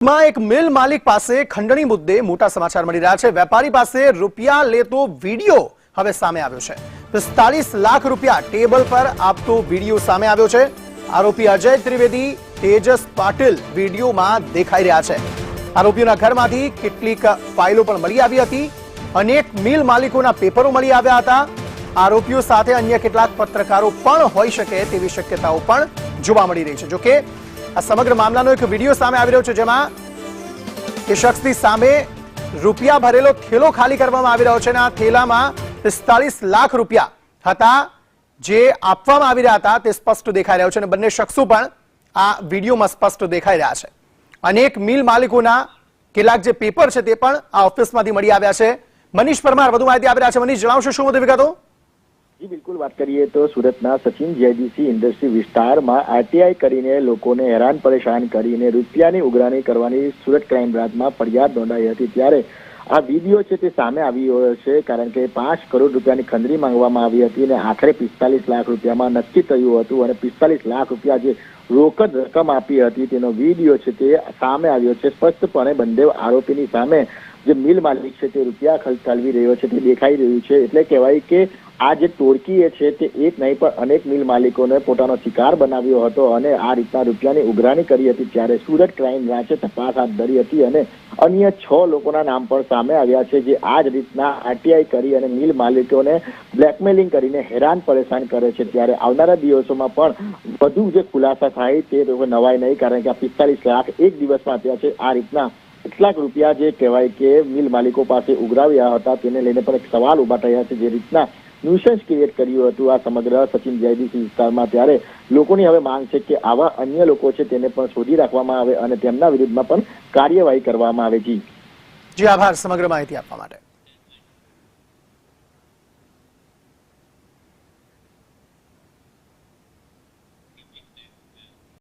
માં એક મિલ માલિક પાસે ખંડણી મુદ્દે મોટા સમાચાર મળી રહ્યા છે। વેપારી પાસે રૂપિયા લેતો વિડિયો હવે સામે આવ્યો છે। 45 લાખ રૂપિયા ટેબલ પર આપતો વિડિયો સામે આવ્યો છે। આરોપી અજય ત્રિવેદી, તેજસ પાટીલ વિડિયોમાં દેખાઈ રહ્યા છે। આરોપીઓના ઘરમાંથી કેટલીક ફાઇલો પણ મળી આવી હતી। અનેક મિલ માલિકોના પેપરો મળી આવ્યા હતા। આરોપીઓ સાથે અન્ય કેટલાક પત્રકારો પણ હોઈ શકે તેવી શક્યતાઓ પણ જોવા મળી રહી છે। જો કે આ સમગ્ર મામલાનો એક વિડિયો સામે આવી રહ્યો છે, જેમાં એ શખ્સની સામે રૂપિયા ભરેલો થેલો ખાલી કરવામાં આવી રહ્યો છે અને આ થેલામાં 45 લાખ રૂપિયા હતા જે આપવામાં આવી રહ્યા હતા તે સ્પષ્ટ દેખાઈ રહ્યો છે અને બંને શખ્સો પણ આ વિડિયોમાં સ્પષ્ટ દેખાઈ રહ્યા છે। અનેક મિલ માલિકોના કેટલાક જે પેપર છે તે પણ આ ઓફિસમાંથી મળી આવ્યા છે। મનીષ પરમાર વધુ માહિતી આપી રહ્યા છે। મનીષ, જણાવશો શું વધુ વિગતો? જી બિલકુલ, વાત કરીએ તો સુરતના સચિન જીઆઈડીસી ઇન્ડસ્ટ્રી વિસ્તારમાં આરટીઆઈ કરીને લોકોને હેરાન પરેશાન કરીને રૂપિયાની ઉઘરાણી કરવાની સુરત ક્રાઇમ બ્રાન્ચમાં ફરિયાદ નોંધાઈ હતી। ત્યારે આ વિડીયો છે તે સામે આવ્યો છે, કારણ કે 5 કરોડ રૂપિયાની ખંડણી માંગવામાં આવી હતી અને આખરે 45 લાખ રૂપિયામાં નક્કી થયું હતું અને 45 લાખ રૂપિયા જે રોકડ રકમ આપી હતી તેનો વિડીયો છે તે સામે આવ્યો છે। સ્પષ્ટપણે બંને આરોપીની સામે જે મિલ માલિક છે તે રૂપિયા ખલવી રહ્યો છે તે દેખાઈ રહ્યું છે। એટલે કહેવાય કે આ જે ટોળકી છે તે એક નહીં પણ અનેક મિલ માલિકોને પોતાનો શિકાર બનાવ્યો હતો અને આ રીતના રૂપિયાની ઉઘરાણી કરી હતી। ત્યારે સુરત ક્રાઇમ બ્રાન્ચે તપાસ હાથ ધરી હતી અને અન્ય 6 લોકોના નામ પણ સામે આવ્યા છે, જે આ જ રીતના આરટીઆઈ કરી અને મિલ માલિકોને બ્લેકમેલિંગ કરીને હેરાન પરેશાન કરે છે। ત્યારે આવનારા દિવસોમાં પણ વધુ જે ખુલાસા થાય તે નવાય નહીં, કારણ કે આ 45 લાખ એક દિવસમાં આપ્યા છે। આ રીતના કેટલાક રૂપિયા જે કહેવાય કે મિલ માલિકો પાસે ઉઘરાવ્યા હતા તેને લઈને પણ એક સવાલ ઉભા થયા છે, જે રીતના ન્યુસન્સ ક્રિએટ કર્યું હતું આ સમગ્ર સચિન જીઆઈડીસી વિસ્તારમાં। ત્યારે લોકોની હવે માંગ છે કે આવા અન્ય લોકો છે તેને પણ શોધી રાખવામાં આવે અને તેમના વિરુદ્ધમાં પણ કાર્યવાહી કરવામાં આવે। જી આભાર સમગ્ર માહિતી આપવા માટે।